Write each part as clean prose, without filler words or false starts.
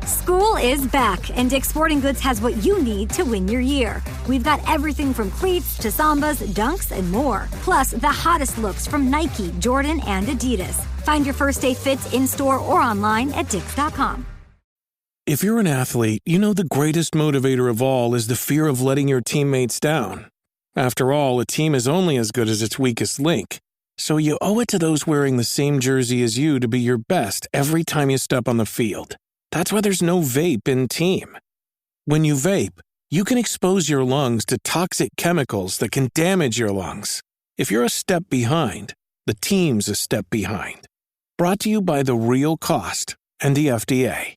School is back, and Dick's Sporting Goods has what you need to win your year. We've got everything from cleats to Sambas, dunks, and more. Plus, the hottest looks from Nike, Jordan, and Adidas. Find your first day fits in-store or online at Dicks.com. If you're an athlete, you know the greatest motivator of all is the fear of letting your teammates down. After all, a team is only as good as its weakest link. So you owe it to those wearing the same jersey as you to be your best every time you step on the field. That's why there's no vape in team. When you vape, you can expose your lungs to toxic chemicals that can damage your lungs. If you're a step behind, the team's a step behind. Brought to you by The Real Cost and the FDA.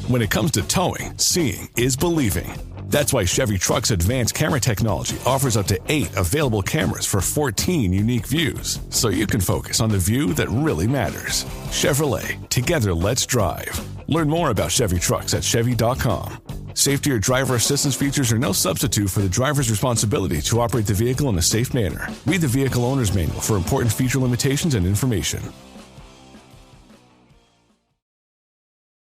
When it comes to towing, seeing is believing. That's why Chevy Truck's advanced camera technology offers up to 8 available cameras for 14 unique views, so you can focus on the view that really matters. Chevrolet, together let's drive. Learn more about Chevy Trucks at Chevy.com. Safety or driver assistance features are no substitute for the driver's responsibility to operate the vehicle in a safe manner. Read the vehicle owner's manual for important feature limitations and information.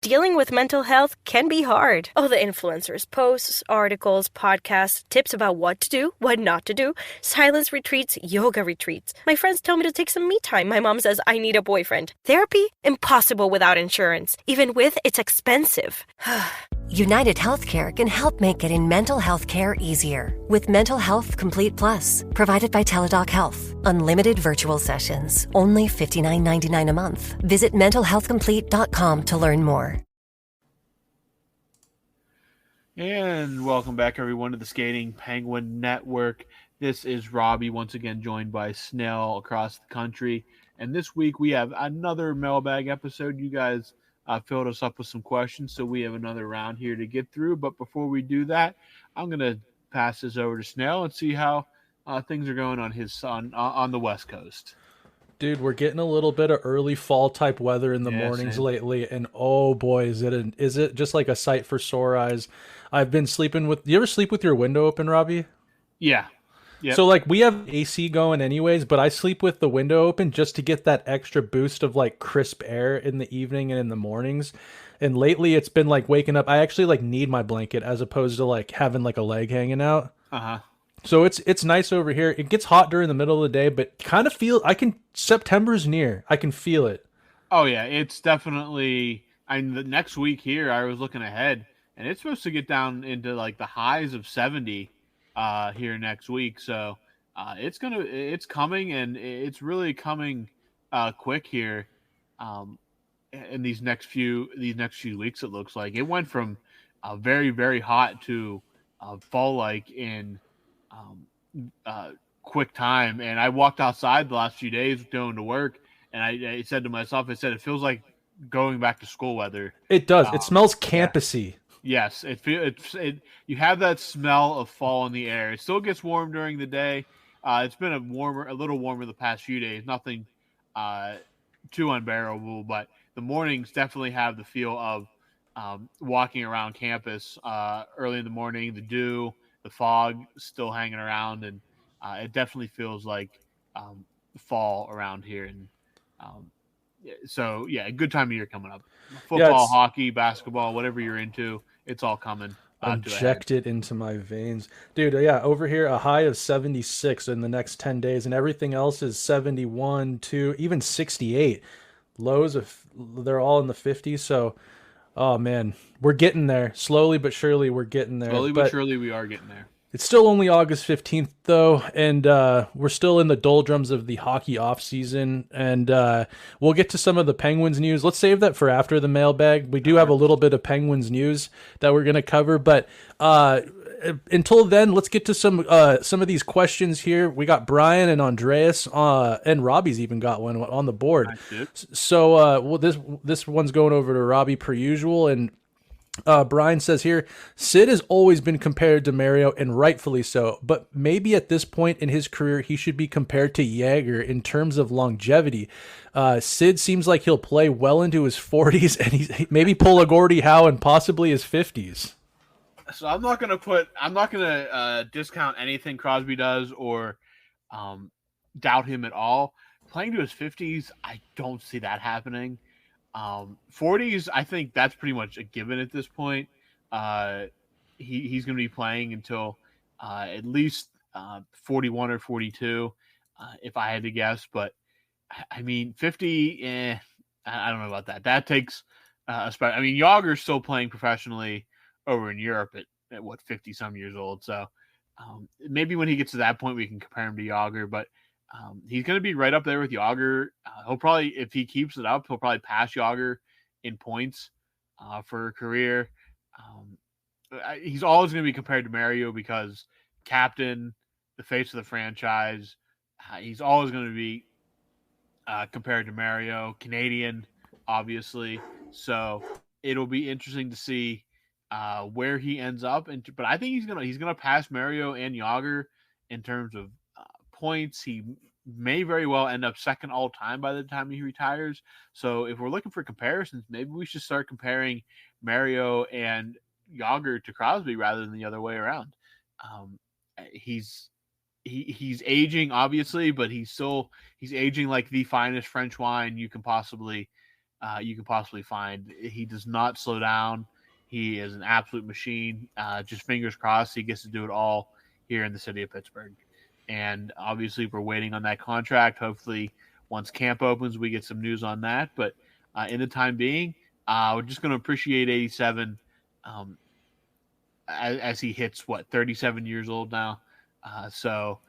Dealing with mental health can be hard. All the influencers' posts, articles, podcasts, tips about what to do, what not to do, silence retreats, yoga retreats. My friends tell me to take some me time. My mom says I need a boyfriend. Therapy? Impossible without insurance. Even with, it's expensive. United Healthcare can help make getting mental health care easier. With Mental Health Complete Plus, provided by Teladoc Health. Unlimited virtual sessions, only $59.99 a month. Visit mentalhealthcomplete.com to learn more. And welcome back, everyone, to the Skating Penguin Network. This is Robbie, once again joined by Snail across the country. And this week we have another Mailbag episode. You guys filled us up with some questions, so we have another round here to get through. But before we do that, I'm going to pass this over to Snail and see how things are going on the West Coast. Dude, we're getting a little bit of early fall type weather in the mornings lately, and oh boy, is it just like a sight for sore eyes. I've been sleeping with. You ever sleep with your window open, Robbie? Yeah. Yep. So like we have AC going anyways, but I sleep with the window open just to get that extra boost of like crisp air in the evening and in the mornings. And lately it's been like waking up. I actually like need my blanket as opposed to like having like a leg hanging out. Uh-huh. So it's nice over here. It gets hot during the middle of the day, but kind of September's near. I can feel it. Oh yeah, it's definitely. The next week here, I was looking ahead, and it's supposed to get down into like the highs of 70 here next week. So it's coming, and it's really coming quick here in these next few weeks. It looks like it went from very, very hot to fall like in quick time. And I walked outside the last few days going to work, and I said to myself, it feels like going back to school weather. It does. It smells campusy. Yeah. Yes, you have that smell of fall in the air. It still gets warm during the day. It's been a little warmer the past few days. Nothing too unbearable, but the mornings definitely have the feel of walking around campus early in the morning. The dew, the fog still hanging around, and it definitely feels like fall around here. And so, yeah, a good time of year coming up. Football, hockey, basketball, whatever you're into, it's all coming. Injected into my veins. Dude, yeah, over here, a high of 76 in the next 10 days, and everything else is 71 to even 68. Lows, they're all in the 50s, so, oh, man, we're getting there. Slowly but surely, we're getting there. Slowly but surely, we are getting there. It's still only August 15th, though, and we're still in the doldrums of the hockey offseason, and we'll get to some of the Penguins news. Let's save that for after the mailbag. We do have a little bit of Penguins news that we're going to cover, but until then, let's get to some of these questions here. We got Brian and Andreas, and Robbie's even got one on the board. So this one's going over to Robbie per usual, and Brian says here, Sid has always been compared to Mario, and rightfully so, but maybe at this point in his career, he should be compared to Jagger in terms of longevity. Sid seems like he'll play well into his 40s, and he maybe pull a Gordie Howe in possibly his 50s. So I'm not gonna discount anything Crosby does or doubt him at all. Playing to his 50s, I don't see that happening. 40s, I think that's pretty much a given at this point. He's going to be playing until at least 41 or 42, if I had to guess. But I mean, 50, I don't know about that. That takes I mean, Yager's still playing professionally over in Europe at what, 50 some years old. So maybe when he gets to that point, we can compare him to Yager. But he's going to be right up there with Yager. He'll probably, if he keeps it up, he'll probably pass Yager in points for a career. He's always going to be compared to Mario because captain, the face of the franchise. He's always going to be compared to Mario, Canadian, obviously. So it'll be interesting to see where he ends up. But I think he's gonna pass Mario and Yager in terms of points. He may very well end up second all time by the time he retires. So if we're looking for comparisons, maybe we should start comparing Mario and Yager to Crosby rather than the other way around. He's aging, obviously, but he's aging like the finest French wine you can possibly find. He does not slow down. He is an absolute machine. Just fingers crossed he gets to do it all here in the city of Pittsburgh. And obviously we're waiting on that contract. Hopefully once camp opens, we get some news on that. But in the time being, we're just going to appreciate 87 as he hits, 37 years old now. So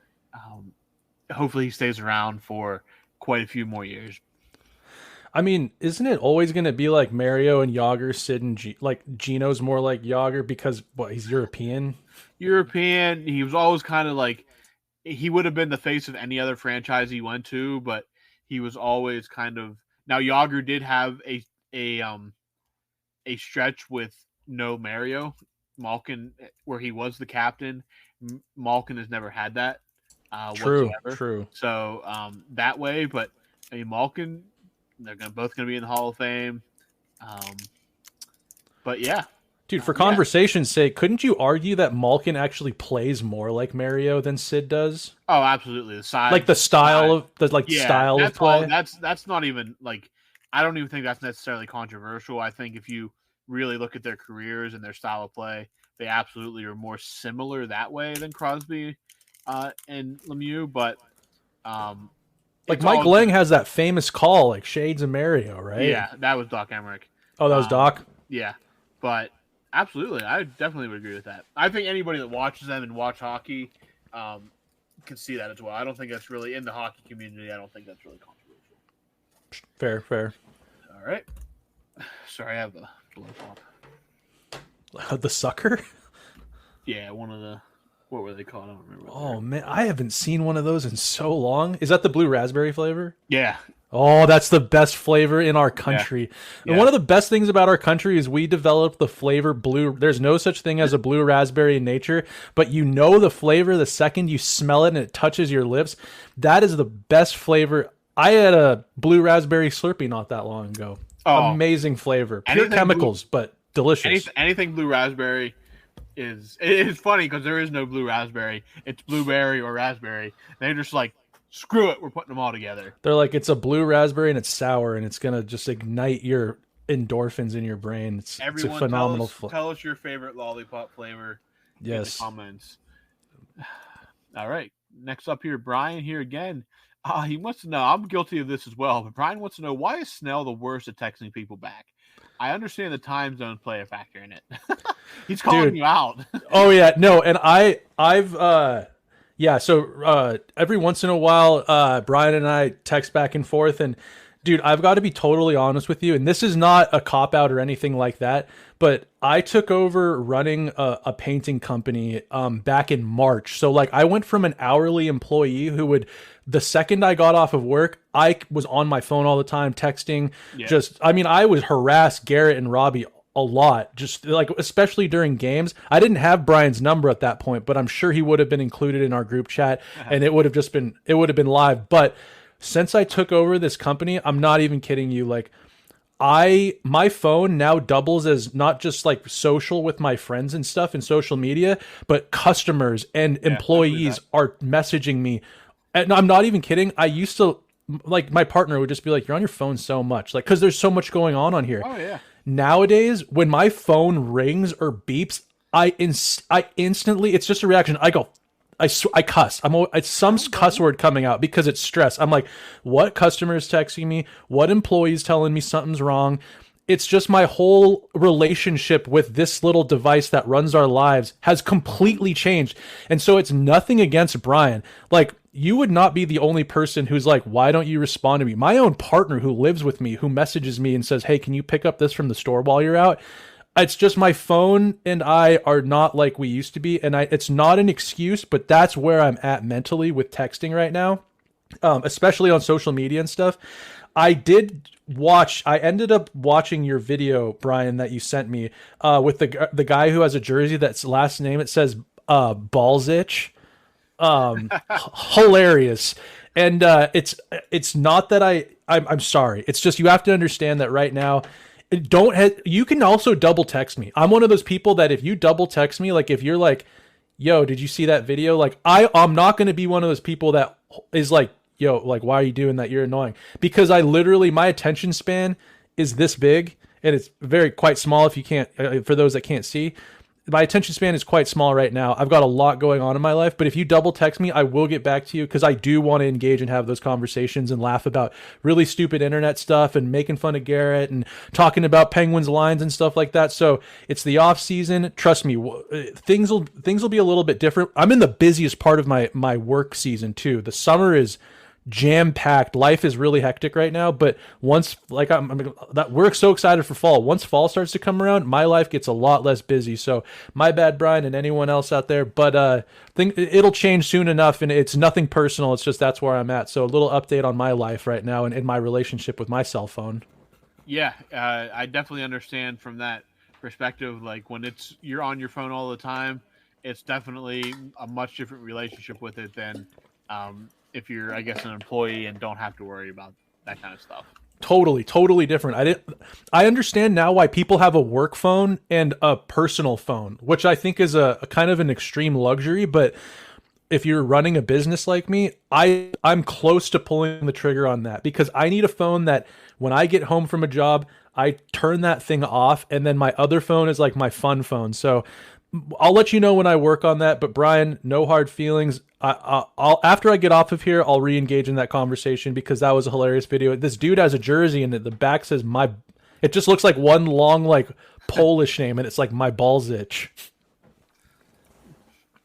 hopefully he stays around for quite a few more years. I mean, isn't it always going to be like Mario and Yager, Sid and like Gino's more like Yager because he's European? European. He was always kind of like, he would have been the face of any other franchise he went to, but he was always kind of. Now Yager did have a stretch with no Mario Malkin where he was the captain. Malkin has never had that whatsoever. True. So that way, but I mean Malkin, they're both going to be in the Hall of Fame. But yeah. Dude, for conversation's sake, couldn't you argue that Malkin actually plays more like Mario than Sid does? Oh, absolutely. The size, like the style of style of play. That's not even like, I don't even think that's necessarily controversial. I think if you really look at their careers and their style of play, they absolutely are more similar that way than Crosby and Lemieux. But like Mike Lang has that famous call, like Shades of Mario, right? Yeah, that was Doc Emmerich. Oh, that was Doc? Yeah, but absolutely, I definitely would agree with that. I think anybody that watches them and watch hockey can see that as well. I don't think that's really, in the hockey community, I don't think that's really controversial. Fair. All right. Sorry, I have a blow pop. The sucker? Yeah, one of the, what were they called? I don't remember. Oh, man, I haven't seen one of those in so long. Is that the blue raspberry flavor? Yeah. Oh, that's the best flavor in our country. Yeah. And one of the best things about our country is we developed the flavor blue. There's no such thing as a blue raspberry in nature, but you know the flavor the second you smell it and it touches your lips. That is the best flavor. I had a blue raspberry Slurpee not that long ago. Oh, amazing flavor. Pure chemicals, but delicious. Anything blue raspberry it's funny because there is no blue raspberry. It's blueberry or raspberry. They're just like, screw it, we're putting them all together. They're like, it's a blue raspberry and it's sour and it's going to just ignite your endorphins in your brain. It's a phenomenal flavor. Tell us your favorite lollipop flavor in the comments. All right. Next up here, Brian here again. He wants to know, I'm guilty of this as well, but Brian wants to know, why is Snell the worst at texting people back? I understand the time zone play a factor in it. He's calling you out. Oh, yeah. No, and I've yeah, so every once in a while, Brian and I text back and forth, and dude, I've got to be totally honest with you, and this is not a cop-out or anything like that, but I took over running a painting company back in March. So, like, I went from an hourly employee who would, the second I got off of work, I was on my phone all the time, texting. Yeah. I would harass Garrett and Robbie a lot, just like, especially during games. I didn't have Brian's number at that point, but I'm sure he would have been included in our group chat and it would have been live. But since I took over this company, I'm not even kidding you. Like, my phone now doubles as not just like social with my friends and stuff in social media, but customers and employees are messaging me. And I'm not even kidding. I used to like my partner would just be like, "You're on your phone so much," like because there's so much going on here. Oh yeah. Nowadays, when my phone rings or beeps, I instantly, it's just a reaction. I go, I cuss. It's some cuss word coming out because it's stress. I'm like, what customer is texting me? What employee's telling me something's wrong? It's just my whole relationship with this little device that runs our lives has completely changed. And so it's nothing against Brian. Like, you would not be the only person who's like, why don't you respond to me? My own partner who lives with me, who messages me and says, hey, can you pick up this from the store while you're out? It's just my phone and I are not like we used to be. And it's not an excuse, but that's where I'm at mentally with texting right now, especially on social media and stuff. I ended up watching your video, Brian, that you sent me with the guy who has a jersey that's last name, it says Balzich. Hilarious. And it's not that I'm sorry. It's just you have to understand that right now, you can also double text me. I'm one of those people that if you double text me, like if you're like, yo, did you see that video? Like I'm not going to be one of those people that is like, yo, like, why are you doing that? You're annoying. Because my attention span is this big, and it's quite small if you can't, for those that can't see. My attention span is quite small right now. I've got a lot going on in my life, but if you double text me, I will get back to you because I do want to engage and have those conversations and laugh about really stupid internet stuff and making fun of Garrett and talking about Penguins lines and stuff like that. So it's the off season. Trust me, things will be a little bit different. I'm in the busiest part of my work season too. The summer is jam-packed. Life is really hectic right now, but once, like, we're so excited for fall. Once fall starts to come around, my life gets a lot less busy. So my bad, Brian, and anyone else out there, but think it'll change soon enough, and it's nothing personal. It's just that's where I'm at. So a little update on my life right now and in my relationship with my cell phone. Yeah, I definitely understand from that perspective. Like when you're on your phone all the time, it's definitely a much different relationship with it than if you're, I guess, an employee and don't have to worry about that kind of stuff. Totally different. I understand now why people have a work phone and a personal phone, which I think is a kind of an extreme luxury. But if you're running a business like me, I'm close to pulling the trigger on that because I need a phone that when I get home from a job, I turn that thing off, and then my other phone is like my fun phone. So I'll let you know when I work on that. But Brian, no hard feelings. I'll after I get off of here, I'll re-engage in that conversation because that was a hilarious video. This dude has a jersey and the back says it just looks like one long like Polish name, and it's like my balls itch.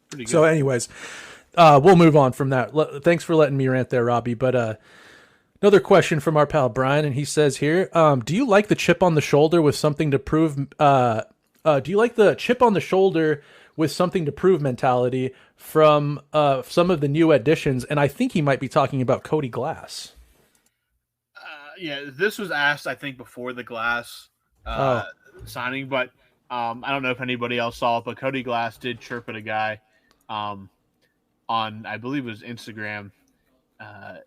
Pretty good. So anyways, we'll move on from that. Thanks for letting me rant there, Robbie. But another question from our pal Brian, and he says here, do you like the chip on the shoulder with something to prove? Do you like the chip on the shoulder with something to prove mentality from some of the new additions? And I think he might be talking about Cody Glass. Yeah, this was asked, I think, before the Glass signing, but I don't know if anybody else saw it, but Cody Glass did chirp at a guy on, I believe it was Instagram a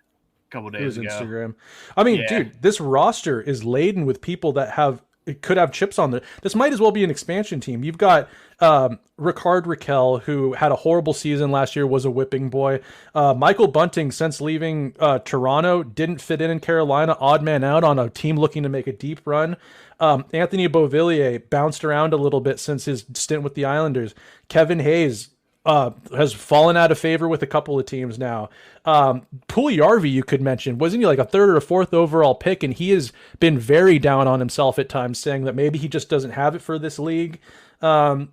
couple days ago. Instagram. I mean, dude, this roster is laden with people that could have chips on there. This might as well be an expansion team. You've got Ricard Raquel, who had a horrible season last year, was a whipping boy. Michael Bunting, since leaving Toronto, didn't fit in Carolina, odd man out on a team looking to make a deep run. Anthony Beauvillier bounced around a little bit since his stint with the Islanders. Kevin Hayes has fallen out of favor with a couple of teams now. Puljujarvi, you could mention, wasn't he like a third or a fourth overall pick? And he has been very down on himself at times, saying that maybe he just doesn't have it for this league. I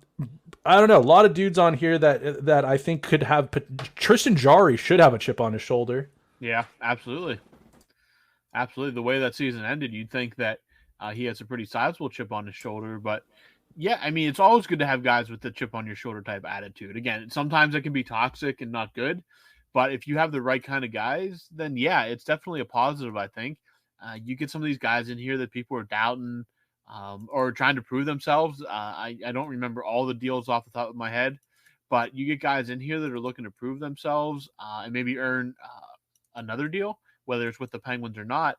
don't know. A lot of dudes on here that I think could have. Tristan Jarry should have a chip on his shoulder. Yeah, absolutely. Absolutely. The way that season ended, you'd think that he has a pretty sizable chip on his shoulder, but yeah, I mean, it's always good to have guys with the chip on your shoulder type attitude. Again, sometimes it can be toxic and not good, but if you have the right kind of guys, then yeah, it's definitely a positive, I think. You get some of these guys in here that people are doubting or trying to prove themselves. I don't remember all the deals off the top of my head, but you get guys in here that are looking to prove themselves and maybe earn another deal, whether it's with the Penguins or not.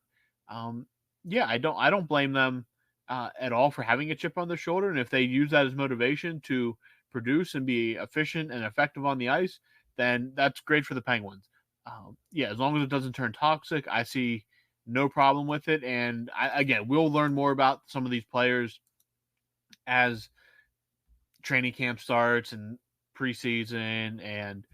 Yeah, I don't blame them at all for having a chip on their shoulder. And if they use that as motivation to produce and be efficient and effective on the ice, then that's great for the Penguins. as long as it doesn't turn toxic, I see no problem with it. And again, we'll learn more about some of these players as training camp starts and preseason and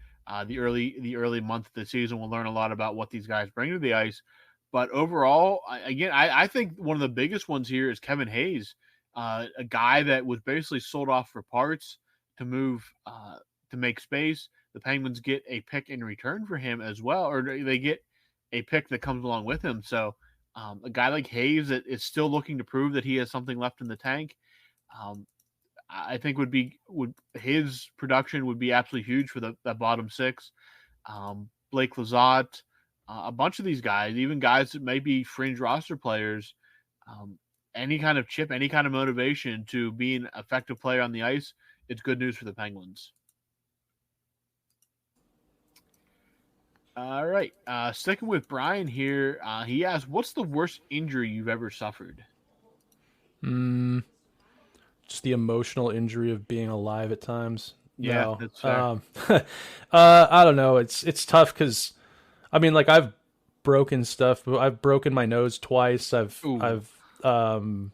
the early month of the season. We'll learn a lot about what these guys bring to the ice. But overall, I think one of the biggest ones here is Kevin Hayes, a guy that was basically sold off for parts to move to make space. The Penguins get a pick in return for him as well, or they get a pick that comes along with him. So a guy like Hayes that is still looking to prove that he has something left in the tank, I think his production would be absolutely huge for that bottom six. Blake Lizotte, a bunch of these guys, even guys that may be fringe roster players, any kind of chip, any kind of motivation to be an effective player on the ice, it's good news for the Penguins. All right. Sticking with Brian here, he asks, what's the worst injury you've ever suffered? Just the emotional injury of being alive at times. Yeah, no. That's fair. I don't know. It's tough because, I mean, like I've broken stuff. I've broken my nose twice. I've broken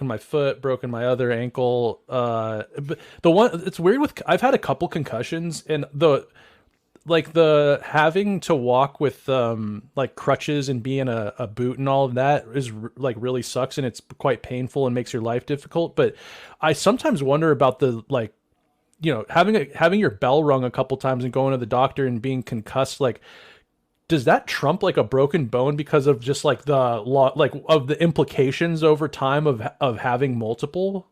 my foot, broken my other ankle. But it's weird I've had a couple concussions, and the having to walk with like crutches and be in a boot and all of that is like really sucks, and it's quite painful and makes your life difficult. But I sometimes wonder about the having your bell rung a couple times and going to the doctor and being concussed. Like, does that trump like a broken bone because of just like of the implications over time of having multiple?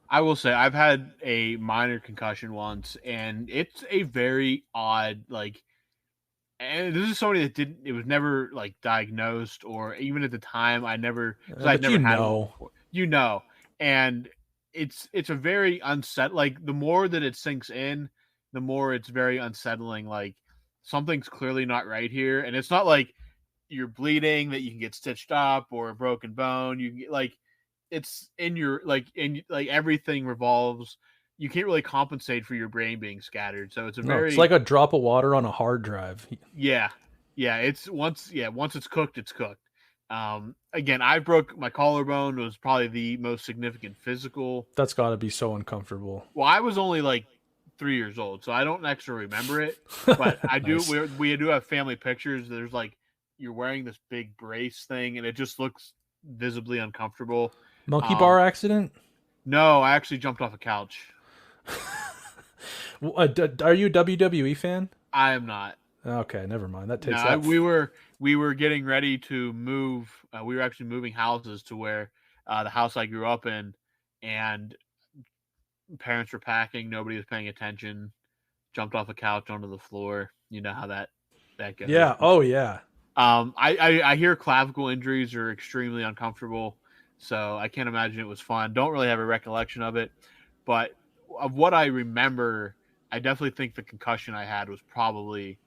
I will say I've had a minor concussion once, and it's a very odd, and this is somebody that it was never like diagnosed, or even at the time I'd never had it before. And it's a very like the more that it sinks in, the more it's very unsettling. Like, something's clearly not right here. And it's not like you're bleeding that you can get stitched up, or a broken bone. You can get it's in your everything revolves. You can't really compensate for your brain being scattered. So it's it's like a drop of water on a hard drive. Yeah. It's once it's cooked, it's cooked. Again, I broke my collarbone. It was probably the most significant physical. That's gotta be so uncomfortable. Well, I was only 3 years old, so I don't actually remember it, but I do. Nice. We do have family pictures. There's you're wearing this big brace thing, and it just looks visibly uncomfortable. Monkey bar accident? No, I actually jumped off a couch. Are you a WWE fan? I am not. Okay, never mind. That takes. We were getting ready to move. We were actually moving houses to where the house I grew up in, and parents were packing. Nobody was paying attention. Jumped off a couch onto the floor. You know how that goes. Yeah. Oh yeah. I hear clavicle injuries are extremely uncomfortable, so I can't imagine it was fun. Don't really have a recollection of it, but of what I remember, I definitely think the concussion I had was probably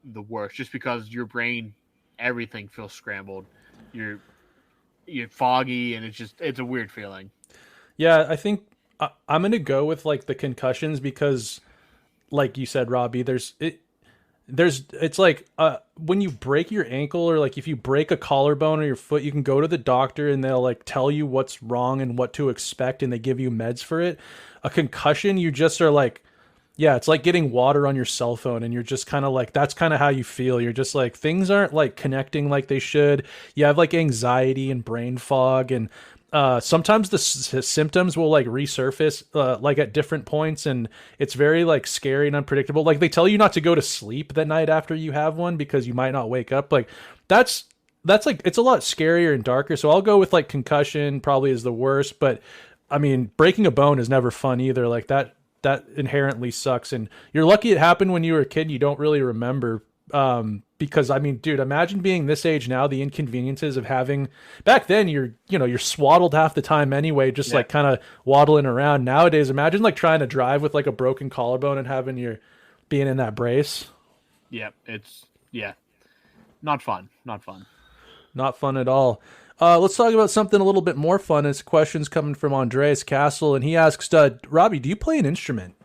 the worst, just because your brain, everything feels scrambled. You're foggy, and it's a weird feeling. Yeah, I think I'm going to go with the concussions because, like you said, Robbie, it's like when you break your ankle, or if you break a collarbone or your foot, you can go to the doctor and they'll tell you what's wrong and what to expect, and they give you meds for it. A concussion, you just are yeah, it's like getting water on your cell phone, and you're just kind of that's kind of how you feel. You're just things aren't connecting like they should. You have anxiety and brain fog, and sometimes the symptoms will resurface at different points, and it's very scary and unpredictable. They tell you not to go to sleep that night after you have one because you might not wake up. That's it's a lot scarier and darker. So I'll go with concussion probably is the worst, but I mean, breaking a bone is never fun either. That inherently sucks, and you're lucky it happened when you were a kid. You don't really remember. Because I mean, dude, imagine being this age now, the inconveniences of having back then you're swaddled half the time anyway, just kind of waddling around. Nowadays, imagine trying to drive with a broken collarbone and having being in that brace. Yeah, not fun. Not fun at all. Let's talk about something a little bit more fun. It's questions coming from Andreas Castle, and he asks, Robbie, do you play an instrument?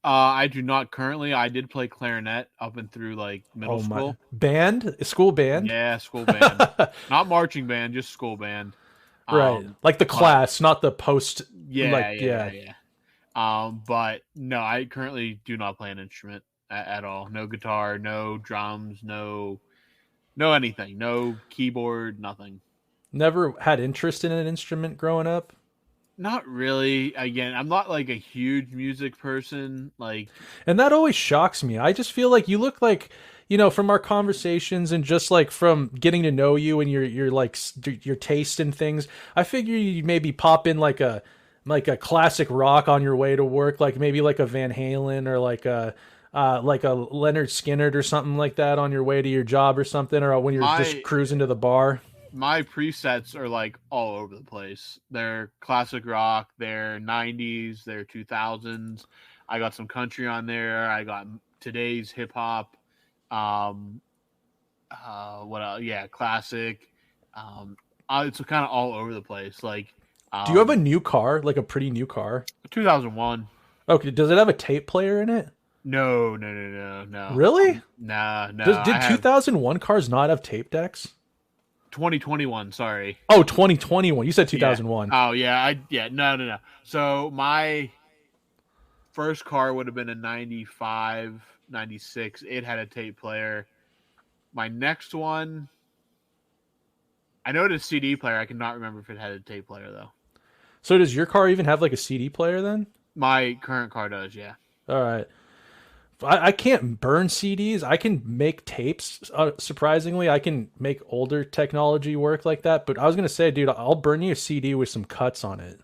I do not currently. I did play clarinet up and through like middle school. Band? School band? Yeah, school band. Not marching band, just school band. Right. Like the class, not the post. Yeah. But no, I currently do not play an instrument at all. No guitar, no drums, no anything. No keyboard, nothing. Never had interest in an instrument growing up? Not really. Again, I'm not like a huge music person. And that always shocks me. I just feel like you look like, from our conversations and just like from getting to know you and your taste in things, I figure you maybe pop in like a classic rock on your way to work, like maybe like a Van Halen or like a Leonard Skinner or something like that on your way to your job or something, or when you're just cruising to the bar. My presets are like all over the place. They're classic rock, they're 90s, they're 2000s. I got some country on there. I got today's hip hop. What else? Yeah, classic. It's kind of all over the place. Do you have a new car, like a pretty new car? 2001. Okay, does it have a tape player in it? No. Really? No. Did 2001 cars not have tape decks? 2021, sorry. Oh, 2021. You said 2001. Yeah. Oh, yeah. No. So my first car would have been a 95, 96. It had a tape player. My next one, I know it had a CD player. I cannot remember if it had a tape player, though. So does your car even have like a CD player then? My current car does, yeah. All right. I can't burn CDs. I can make tapes. Surprisingly, I can make older technology work like that. But I was going to say, dude, I'll burn you a CD with some cuts on it.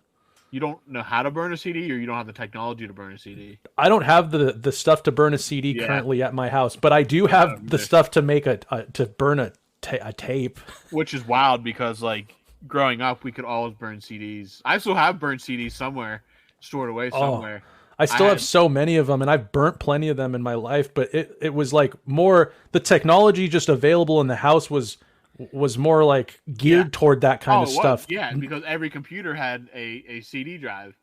You don't know how to burn a CD, or you don't have the technology to burn a CD? I don't have the stuff to burn a CD currently at my house, but I do have the stuff to make to burn a tape. Which is wild because, like, growing up, we could always burn CDs. I still have burned CDs somewhere, stored away somewhere. I still have so many of them, and I've burnt plenty of them in my life, but it was like more the technology just available in the house was more like geared toward that kind of stuff. Yeah, because every computer had a CD drive.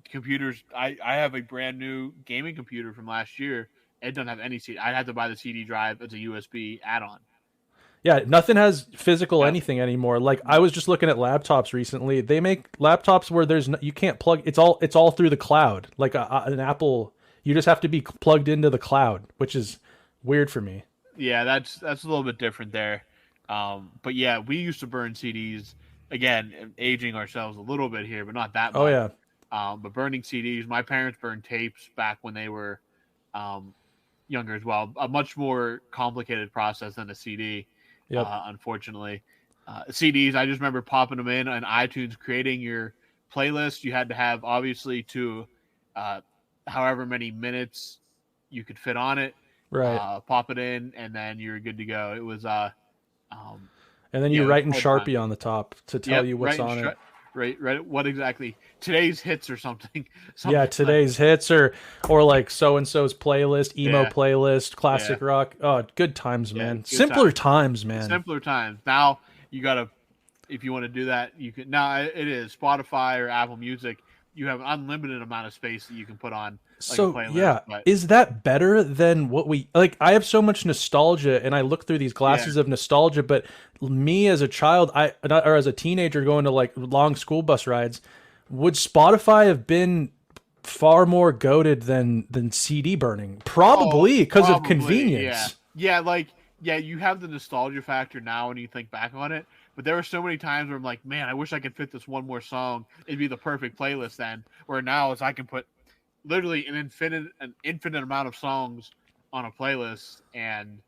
Computers, I have a brand new gaming computer from last year. It doesn't have any CD. I'd have to buy the CD drive as a USB add-on. Yeah, nothing has physical anything anymore. Like I was just looking at laptops recently. They make laptops where you can't plug. It's all through the cloud. Like an Apple, you just have to be plugged into the cloud, which is weird for me. Yeah, that's a little bit different there. But yeah, we used to burn CDs. Again, aging ourselves a little bit here, but not that much. Oh yeah. But burning CDs, my parents burned tapes back when they were younger as well. A much more complicated process than a CD. Yep. Unfortunately, CDs, I just remember popping them in on iTunes, creating your playlist. You had to have obviously however many minutes you could fit on it. Right. Pop it in, and then you're good to go. It was and then you write in Sharpie on the top to tell you what's on it. Right. What exactly? Today's hits or something. Yeah, today's hits or like so and so's playlist, emo playlist, classic rock. Oh, good times, man. Simpler times, man. Simpler times. Now you gotta, if you want to do that, you can. Now it is Spotify or Apple Music. You have an unlimited amount of space that you can put on. Like a playlist, is that better than what we like? I have so much nostalgia, and I look through these glasses of nostalgia. But me as a child, or as a teenager going to like long school bus rides, would Spotify have been far more goated than CD burning? Probably because of convenience. Yeah. You have the nostalgia factor now when you think back on it. But there were so many times where I'm like, man, I wish I could fit this one more song. It'd be the perfect playlist then. Where now is I can put literally an infinite amount of songs on a playlist, and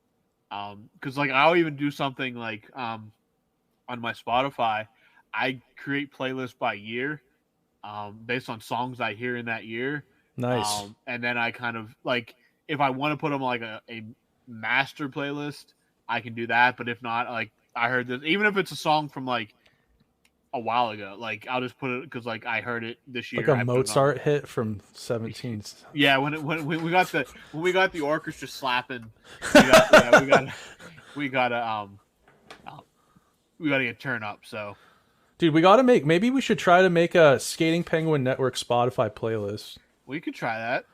because like I'll even do something like on my Spotify, I create playlists by year, based on songs I hear in that year. Nice. And then I kind of like if I want to put them like a master playlist, I can do that. But if not, like I heard this, even if it's a song from like a while ago, like I'll just put it because like I heard it this year, like a Mozart hit from 17. Yeah, when we got the orchestra slapping, we gotta get turned up. So, dude, maybe we should try to make a Skating Penguin Network Spotify playlist. We could try that.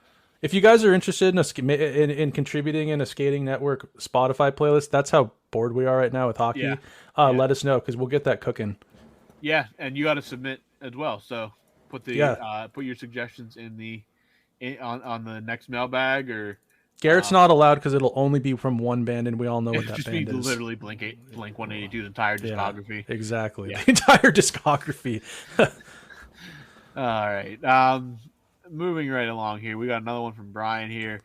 If you guys are interested in contributing in a Skating Network Spotify playlist, that's how bored we are right now with hockey. Yeah. Let us know because we'll get that cooking. Yeah, and you got to submit as well. So put your suggestions on the next mailbag or. Garrett's not allowed because it'll only be from one band, and we all know what that just band be is. Literally Blink 182's entire discography. Yeah, exactly. Yeah. The entire discography. All right. Moving right along here, we got another one from Brian here.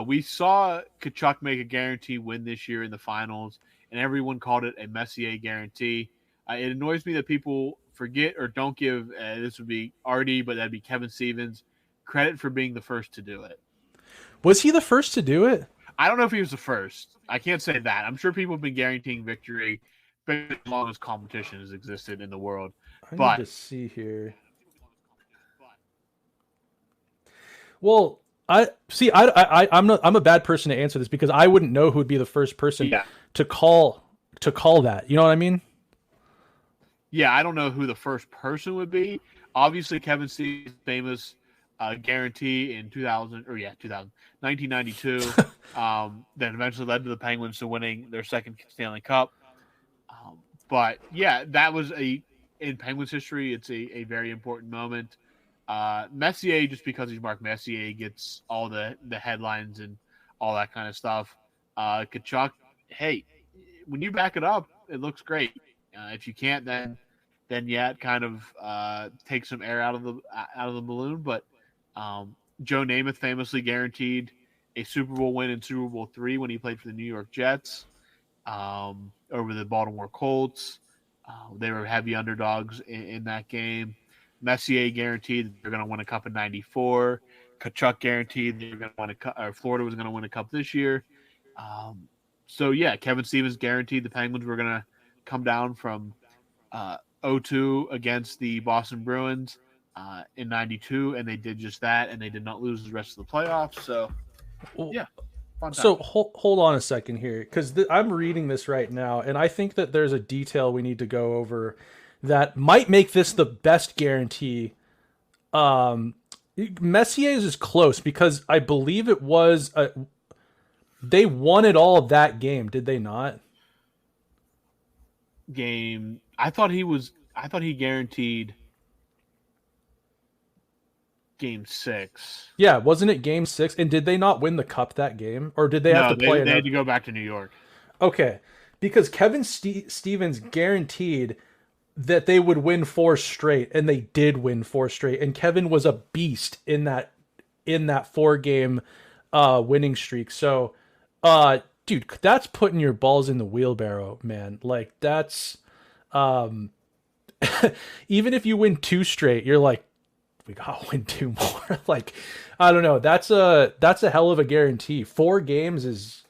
We saw Tkachuk make a guarantee win this year in the finals, and everyone called it a Messier guarantee. It annoys me that people forget or don't give, this would be Artie, but that'd be Kevin Stevens, credit for being the first to do it. Was he the first to do it? I don't know if he was the first. I can't say that. I'm sure people have been guaranteeing victory as long as competition has existed in the world. I need to see here. Well, I'm a bad person to answer this because I wouldn't know who would be the first person to call that. You know what I mean? Yeah, I don't know who the first person would be. Obviously, Kevin Stevens' famous guarantee in 1992, that eventually led to the Penguins to winning their second Stanley Cup. But yeah, that was in Penguins history. It's a very important moment. Messier, just because he's Mark Messier, gets all the headlines and all that kind of stuff. Tkachuk, hey, when you back it up, it looks great. If you can't, then it kind of takes some air out of the balloon. But Joe Namath famously guaranteed a Super Bowl win in Super Bowl III when he played for the New York Jets over the Baltimore Colts. They were heavy underdogs in that game. Messier guaranteed they're going to win a cup in '94. Tkachuk guaranteed they're going to win a cup, or Florida was going to win a cup this year. So yeah, Kevin Stevens guaranteed the Penguins were going to come down from 0-2 against the Boston Bruins in '92, and they did just that, and they did not lose the rest of the playoffs. So yeah. So hold on a second here, because I'm reading this right now, and I think that there's a detail we need to go over that might make this the best guarantee. Messier's is close because I believe it was they won it all that game, did they not? Game. I thought he guaranteed Game 6. Yeah, wasn't it Game 6? And did they not win the cup that game, or did they have to play? They had to go back to New York. Okay, because Kevin Stevens guaranteed that they would win 4 straight, and they did win 4 straight. And Kevin was a beast in that 4-game winning streak. So, dude, that's putting your balls in the wheelbarrow, man. Like that's even if you win 2 straight, you're like, we gotta win 2 more. Like, I don't know. That's a hell of a guarantee. 4 games is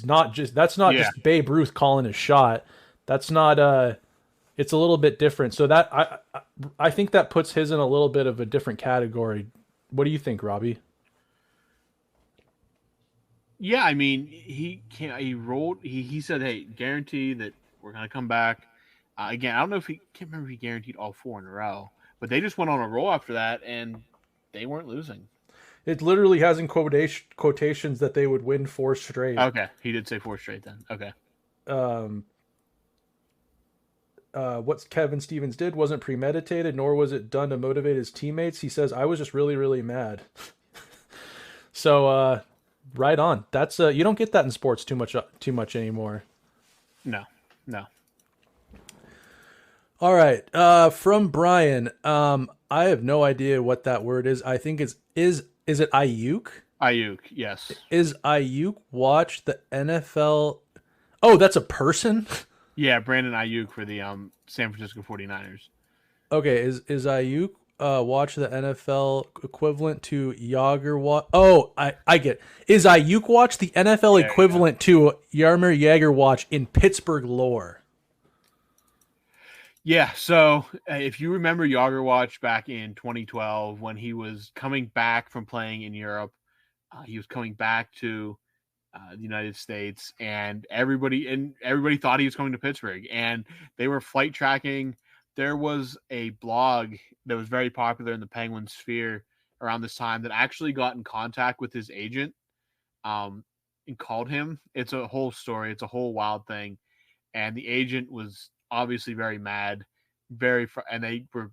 not just just Babe Ruth calling a shot. That's not it's a little bit different. So that I think that puts his in a little bit of a different category. What do you think, Robbie? Yeah, I mean, he said, hey, guarantee that we're gonna come back. Again, I don't know if can't remember if he guaranteed all 4 in a row, but they just went on a roll after that and they weren't losing. It literally has in quotations that they would win 4 straight. Okay, he did say 4 straight then. Okay. What Kevin Stevens did wasn't premeditated, nor was it done to motivate his teammates. He says, I was just really, really mad. So, right on. That's you don't get that in sports too much anymore. No. All right. From Brian, I have no idea what that word is. I think is it Ayuk? Ayuk, yes. Is Ayuk watch the NFL? Oh, that's a person? Yeah, Brandon Ayuk for the San Francisco 49ers. Okay, is Ayuk watch the NFL equivalent to Yager watch? Oh, I get it. Is Ayuk watch the NFL equivalent to Jaromir Jagr watch in Pittsburgh lore? Yeah, so if you remember Yager watch back in 2012 when he was coming back from playing in Europe, he was coming back to the United States, and everybody thought he was coming to Pittsburgh, and they were flight tracking. There was a blog that was very popular in the Penguin sphere around this time that actually got in contact with his agent and called him. It's a whole story. It's a whole wild thing. And the agent was obviously very mad, and they were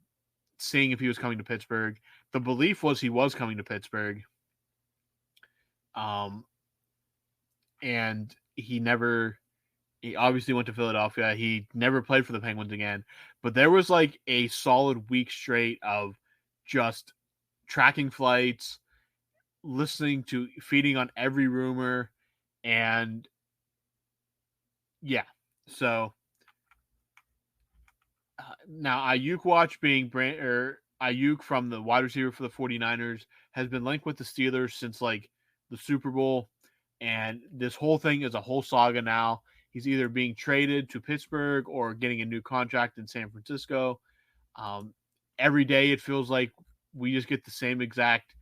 seeing if he was coming to Pittsburgh. The belief was he was coming to Pittsburgh. And he obviously went to Philadelphia. He never played for the Penguins again, but there was like a solid week straight of just tracking flights, feeding on every rumor. And yeah, so now Ayuk watch being Ayuk from the wide receiver for the 49ers has been linked with the Steelers since like the Super Bowl. And this whole thing is a whole saga now. He's either being traded to Pittsburgh or getting a new contract in San Francisco. Every day it feels like we just get the same exact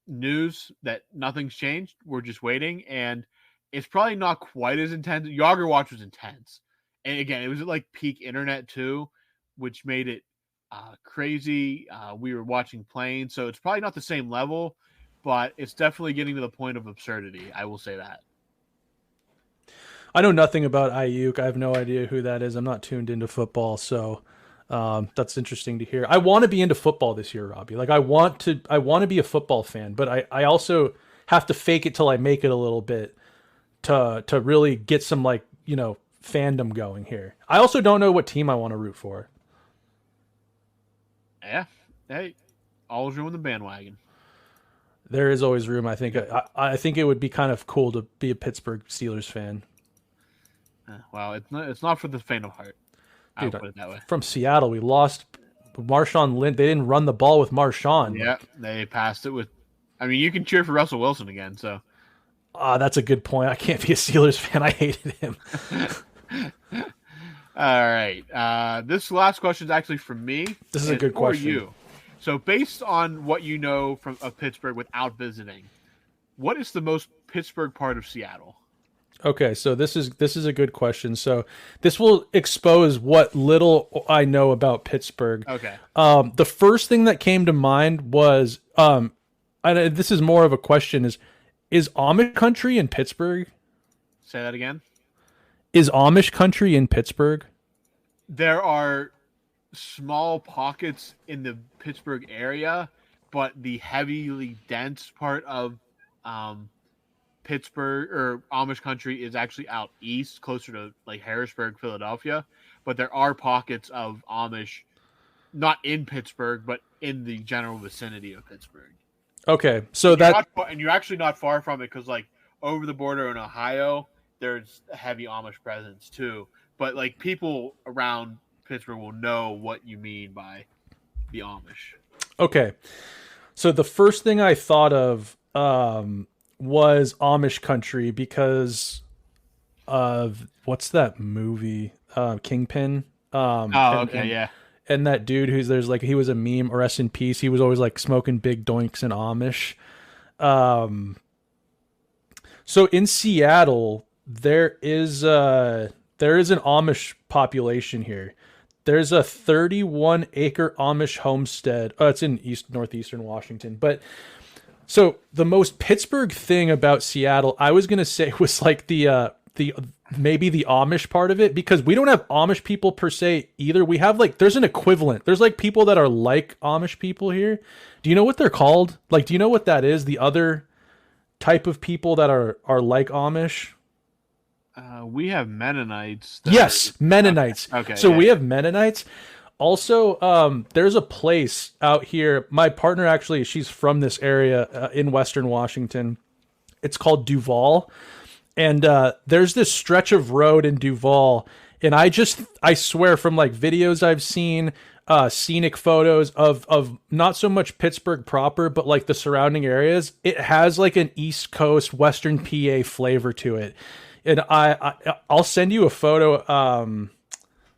news that nothing's changed. We're just waiting. And it's probably not quite as intense. Yager Watch was intense. And again, it was like peak internet too, which made it crazy. We were watching planes. So it's probably not the same level, but it's definitely getting to the point of absurdity. I will say that. I know nothing about Ayuk. I have no idea who that is. I'm not tuned into football, so that's interesting to hear. I want to be into football this year, Robbie. Like I want to be a football fan, but I also have to fake it till I make it a little bit to really get some fandom going here. I also don't know what team I want to root for. Yeah. Hey, always room in the bandwagon. There is always room. I think it would be kind of cool to be a Pittsburgh Steelers fan. Well, it's not for the faint of heart. I'll Dude, put it that way. From Seattle, we lost Marshawn Lynch. They didn't run the ball with Marshawn. Yeah, they passed it with. I mean, you can cheer for Russell Wilson again. So. That's a good point. I can't be a Steelers fan. I hated him. All right. This last question is actually from me. This is a good question. For you. So, based on what you know of Pittsburgh without visiting, what is the most Pittsburgh part of Seattle? Okay, so this is a good question. So this will expose what little I know about Pittsburgh. Okay. The first thing that came to mind was, and this is more of a question: is Amish country in Pittsburgh? Say that again. Is Amish country in Pittsburgh? There are small pockets in the Pittsburgh area, but the heavily dense part of Pittsburgh or Amish country is actually out east, closer to like Harrisburg, Philadelphia. But there are pockets of Amish, not in Pittsburgh, but in the general vicinity of Pittsburgh. Okay, so and you're actually not far from it because like over the border in Ohio, there's a heavy Amish presence too. But like people around Pittsburgh will know what you mean by the Amish. Okay, so the first thing I thought of was Amish country because of what's that movie, Kingpin? Yeah. And that dude he was a meme, rest in peace. He was always like smoking big doinks in Amish. So in Seattle, there is an Amish population here. There's a 31-acre Amish homestead. It's in northeastern Washington. But so the most Pittsburgh thing about Seattle, I was gonna say, was like the maybe the Amish part of it, because we don't have Amish people per se either. We have there's an equivalent. There's like people that are like Amish people here. Do you know what they're called? Like, do you know what that is? The other type of people that are like Amish? We have Mennonites. Yes, Mennonites. Okay. So we have Mennonites. Also, there's a place out here. My partner, actually, she's from this area in Western Washington. It's called Duval. And there's this stretch of road in Duval. And I swear from like videos I've seen, scenic photos of not so much Pittsburgh proper, but like the surrounding areas, it has like an East Coast, Western PA flavor to it. And I'll send you a photo.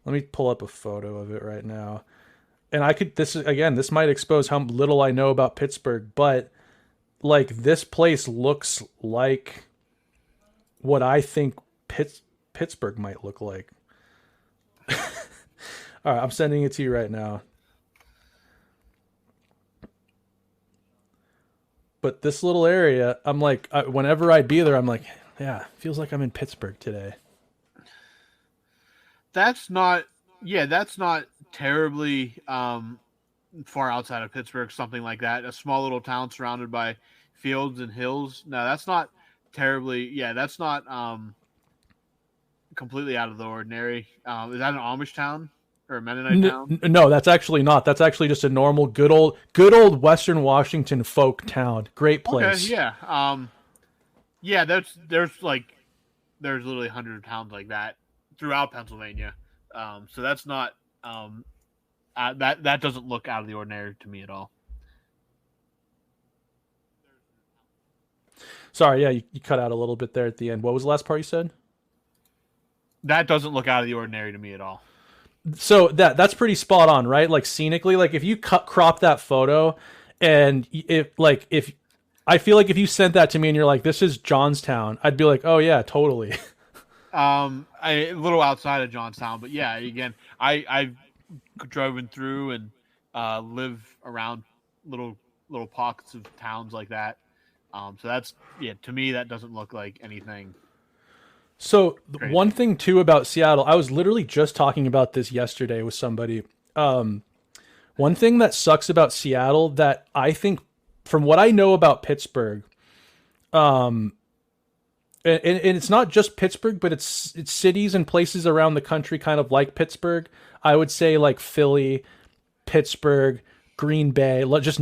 Let me pull up a photo of it right now. And this might expose how little I know about Pittsburgh, but like this place looks like what I think Pittsburgh might look like. All right, I'm sending it to you right now. but this little area, I'm like, whenever I'd be there, I'm like, yeah, feels like I'm in Pittsburgh today. That's not terribly far outside of Pittsburgh, something like that. A small little town surrounded by fields and hills. No, that's not terribly. Yeah, that's not completely out of the ordinary. Is that an Amish town or a Mennonite town? No, that's actually not. That's actually just a normal, good old Western Washington folk town. Great place. Okay, yeah. Yeah, there's literally hundreds of towns like that throughout Pennsylvania. So that's not that doesn't look out of the ordinary to me at all. Sorry, yeah, you cut out a little bit there at the end. What was the last part you said? That doesn't look out of the ordinary to me at all. So that's pretty spot on, right? Like scenically, like if you crop that photo, and if I feel like if you sent that to me and you're like, this is Johnstown, I'd be like, oh yeah, totally. A little outside of Johnstown, but yeah, again, I've driven through and live around little pockets of towns like that. So that's, yeah, to me, that doesn't look like anything. So crazy. One thing too about Seattle, I was literally just talking about this yesterday with somebody. One thing that sucks about Seattle that I think, from what I know about Pittsburgh, and it's not just Pittsburgh, but it's cities and places around the country kind of like Pittsburgh. I would say like Philly, Pittsburgh, Green Bay, just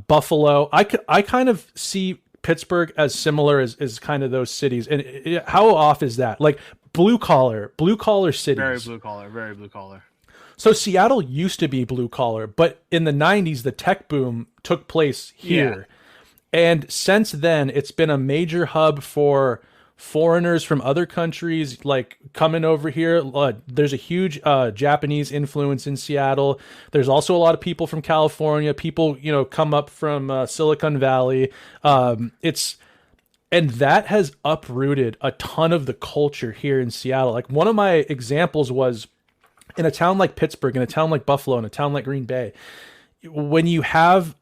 Buffalo. I kind of see Pittsburgh as similar as kind of those cities. And how off is that? Like blue collar cities. Very blue collar. So Seattle used to be blue collar, but in the 90s, the tech boom took place here. Yeah. And since then, it's been a major hub for foreigners from other countries, like coming over here. There's a huge Japanese influence in Seattle. There's also a lot of people from California. People, come up from Silicon Valley. And that has uprooted a ton of the culture here in Seattle. Like one of my examples was in a town like Pittsburgh, in a town like Buffalo, in a town like Green Bay. When you have,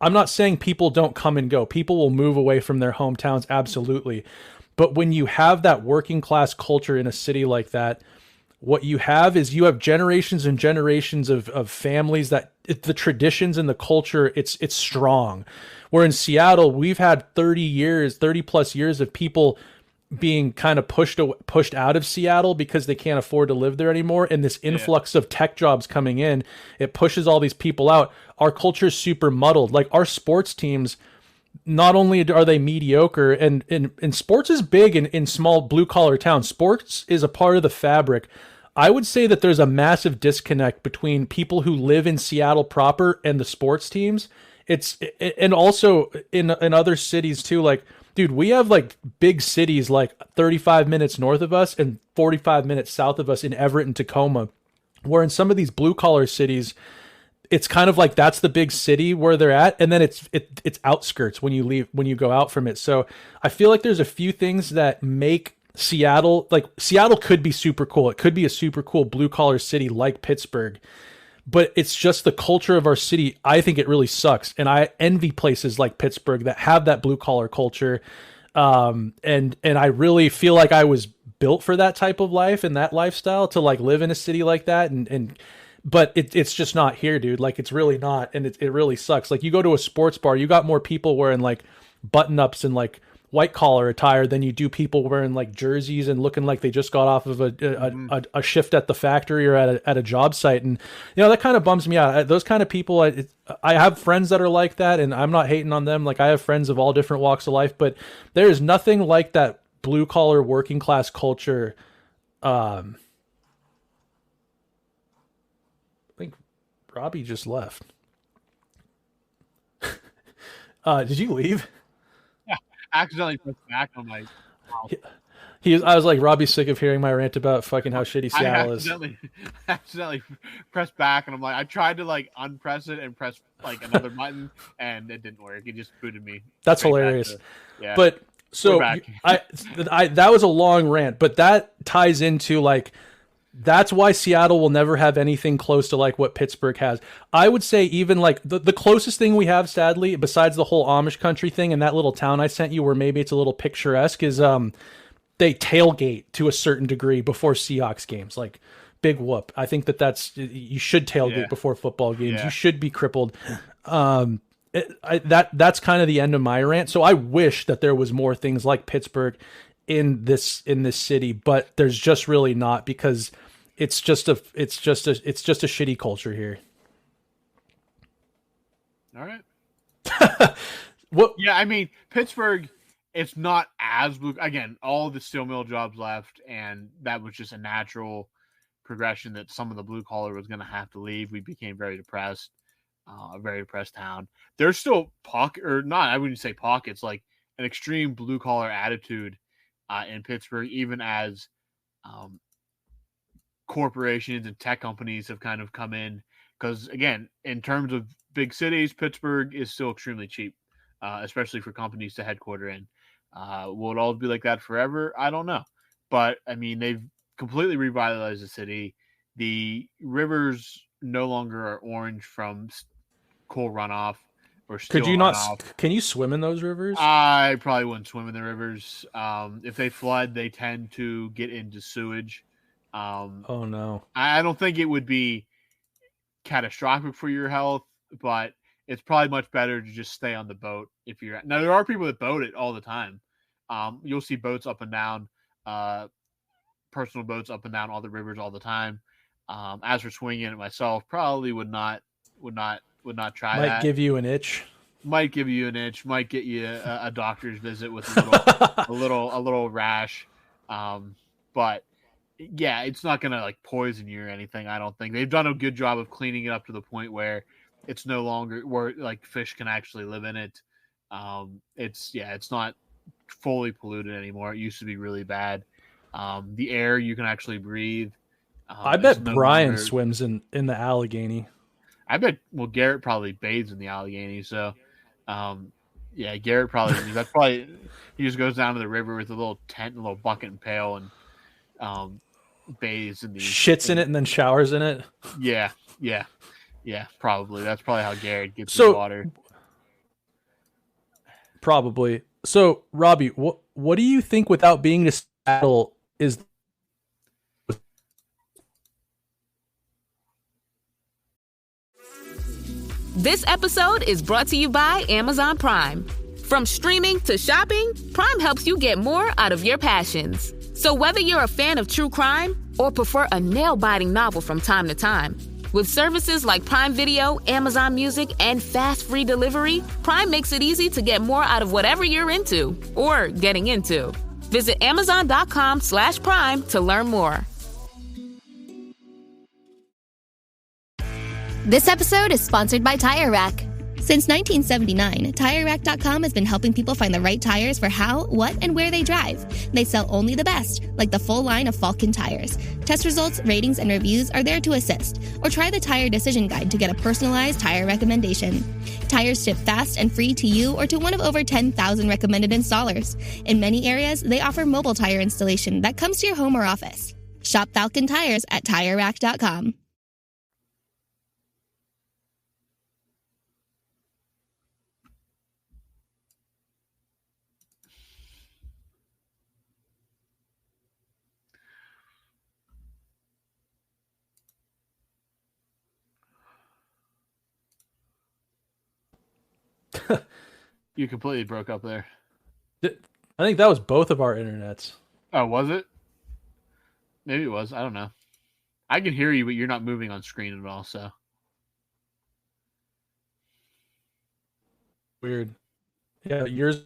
I'm not saying people don't come and go. People will move away from their hometowns, absolutely. But when you have that working class culture in a city like that, what you have is you have generations and generations of families that the traditions and the culture, it's strong. Where in Seattle, we've had 30 plus years of people being kind of pushed out of Seattle because they can't afford to live there anymore. And this influx of tech jobs coming in, it pushes all these people out. Our culture is super muddled. Like our sports teams, not only are they mediocre, and sports is big in small blue collar towns. Sports is a part of the fabric. I would say that there's a massive disconnect between people who live in Seattle proper and the sports teams. And also in other cities too. Like, dude, we have like big cities like 35 minutes north of us and 45 minutes south of us in Everett and Tacoma, where in some of these blue collar cities, it's kind of like that's the big city where they're at, and then it's outskirts when you go out from it. So I feel like there's a few things that make Seattle, like Seattle could be super cool. It could be a super cool blue collar city like Pittsburgh, but it's just the culture of our city. I think it really sucks, and I envy places like Pittsburgh that have that blue collar culture. And I really feel like I was built for that type of life and that lifestyle, to like live in a city like that, but it's just not here, dude. Like it's really not. And it really sucks. Like you go to a sports bar, you got more people wearing like button ups and like white collar attire than you do people wearing like jerseys and looking like they just got off of a shift at the factory or at a job site. And, that kind of bums me out. Those kind of people, I have friends that are like that, and I'm not hating on them. Like I have friends of all different walks of life, but there is nothing like that blue collar working class culture. I think Robbie just left. Did you leave? Yeah, accidentally pressed back. I'm like, wow. I was like, Robbie's sick of hearing my rant about fucking how shitty Seattle is. I accidentally pressed back, and I'm like, I tried to like unpress it and press like another button, and it didn't work. It just booted me. That's hilarious. Yeah. But so I that was a long rant, but that ties into like That's why Seattle will never have anything close to like what Pittsburgh has. I would say even like the closest thing we have, sadly, besides the whole Amish country thing and that little town I sent you where maybe it's a little picturesque, is they tailgate to a certain degree before Seahawks games. Like, big whoop. I think that's you should tailgate before football games. Yeah. You should be crippled. That's kind of the end of my rant. So I wish that there was more things like Pittsburgh in this city, but there's just really not, because it's just a shitty culture here. All right. What? Yeah, I mean, Pittsburgh, it's not as blue. Again, all the steel mill jobs left, and that was just a natural progression that some of the blue collar was going to have to leave. We became very depressed, a very depressed town. There's still I wouldn't say pockets, like an extreme blue collar attitude in Pittsburgh, even as corporations and tech companies have kind of come in. Because again, in terms of big cities, Pittsburgh is still extremely cheap, especially for companies to headquarter in. Will it always be like that forever? I don't know. But I mean, they've completely revitalized the city. The rivers no longer are orange from coal runoff or steel. Could you not? Can you swim in those rivers? I probably wouldn't swim in the rivers. If they flood, they tend to get into sewage. Oh no! I don't think it would be catastrophic for your health, but it's probably much better to just stay on the boat if you're. Now there are people that boat it all the time. You'll see boats up and down, personal boats up and down all the rivers all the time. As for swinging it myself, probably would not try that. Might give you an itch. Might give you an itch. Might get you a doctor's visit with a little rash. But yeah, it's not gonna like poison you or anything. I don't think they've done a good job of cleaning it up to the point where it's no longer where like fish can actually live in it. It's not fully polluted anymore. It used to be really bad. The air you can actually breathe. I bet Brian swims in the Allegheny. I bet Garrett probably bathes in the Allegheny. So, Garrett probably that's probably he just goes down to the river with a little tent, a little bucket and pail, and bathes in the shits in it and then showers in it. Yeah, probably. That's probably how Garrett gets his water. Probably. So, Robbie, what do you think, without being to Seattle, is This episode is brought to you by Amazon Prime. From streaming to shopping, Prime helps you get more out of your passions. So whether you're a fan of true crime or prefer a nail-biting novel from time to time, with services like Prime Video, Amazon Music, and fast free delivery, Prime makes it easy to get more out of whatever you're into or getting into. Visit Amazon.com/Prime to learn more. This episode is sponsored by Tire Rack. Since 1979, TireRack.com has been helping people find the right tires for how, what, and where they drive. They sell only the best, like the full line of Falken tires. Test results, ratings, and reviews are there to assist. Or try the Tire Decision Guide to get a personalized tire recommendation. Tires ship fast and free to you or to one of over 10,000 recommended installers. In many areas, they offer mobile tire installation that comes to your home or office. Shop Falken tires at TireRack.com. You completely broke up there. I think that was both of our internets. Oh, was it? Maybe it was. I don't know. I can hear you, but you're not moving on screen at all, so. Weird. Yeah, yours.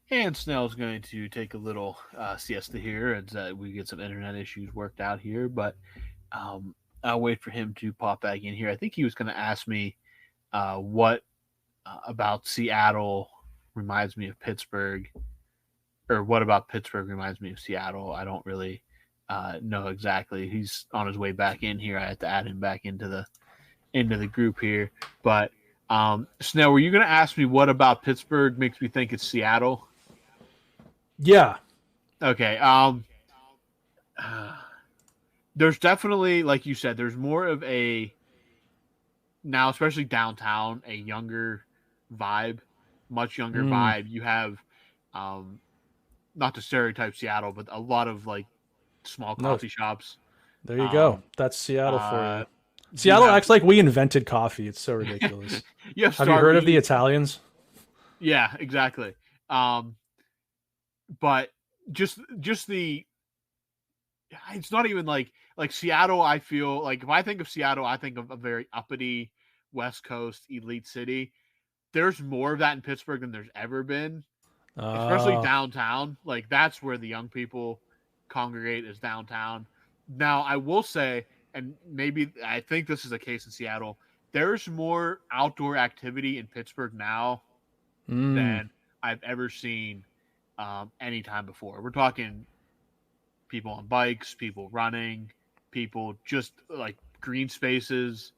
And Snell's going to take a little siesta here as we get some internet issues worked out here. But I'll wait for him to pop back in here. I think he was going to ask me what about Seattle reminds me of Pittsburgh, or what about Pittsburgh reminds me of Seattle. I don't really know exactly. He's on his way back in here. I had to add him back into into the group here. But Snail, were you going to ask me what about Pittsburgh makes me think it's Seattle? Yeah. Okay. There's definitely, like you said, there's more of a now, especially downtown, a younger vibe, much younger vibe. You have, not to stereotype Seattle, but a lot of like small coffee shops. There you go. That's Seattle for you. you Seattle have- acts like we invented coffee. It's so ridiculous. You have Have you heard of the Starbucks. Italians? Yeah, exactly. But just the it's not even like Seattle. I feel like if I think of Seattle, I think of a very uppity West Coast elite city. There's more of that in Pittsburgh than there's ever been, especially downtown. Like that's where the young people congregate, is downtown. Now, I will say, and maybe I think this is a case in Seattle, there's more outdoor activity in Pittsburgh now than I've ever seen any time before. We're talking people on bikes, people running, people just like green spaces,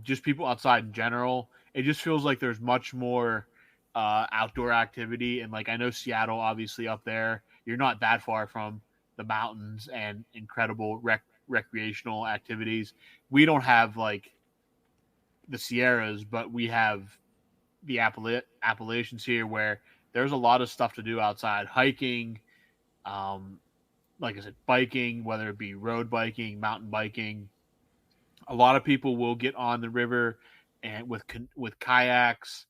just people outside in general. It just feels like there's much more outdoor activity. And like I know Seattle, obviously up there, you're not that far from the mountains and incredible recreational activities. We don't have like the Sierras, but we have the Appalachians here, where there's a lot of stuff to do outside. Hiking, like I said, biking, whether it be road biking, mountain biking. A lot of people will get on the river and with kayaks.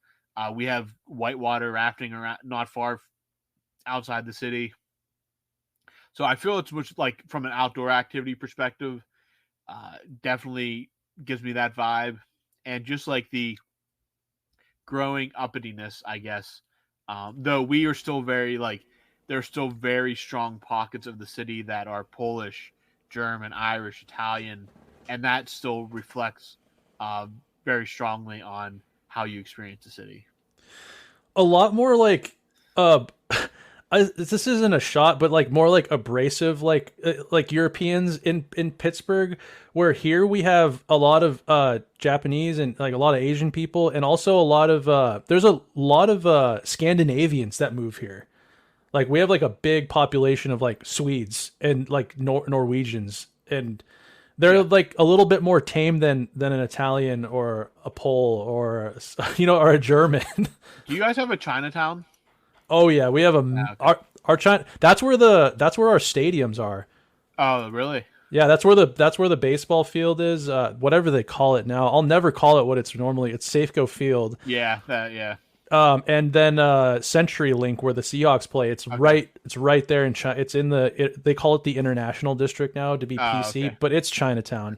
We have whitewater rafting around not far outside the city. So I feel it's much like from an outdoor activity perspective, definitely gives me that vibe. And just like the growing uppityness, I guess. Though we are still very there's still very strong pockets of the city that are Polish, German, Irish, Italian, and that still reflects very strongly on how you experience the city. A lot more like this isn't a shot, but like more like abrasive, like Europeans in Pittsburgh, where here we have a lot of Japanese and like a lot of Asian people, and also a lot of there's a lot of Scandinavians that move here. Like we have like a big population of like Swedes and like Norwegians, and they're like a little bit more tame than an Italian or a Pole or or a German. Do you guys have a Chinatown? Oh yeah, we have our China. That's where our stadiums are. Oh really? Yeah, that's where the baseball field is. Whatever they call it now, I'll never call it what it's normally. It's Safeco Field. Yeah, yeah. And then CenturyLink, where the Seahawks play. It's okay. It's right there in China. It's in they call it the International District now to be PC, but it's Chinatown.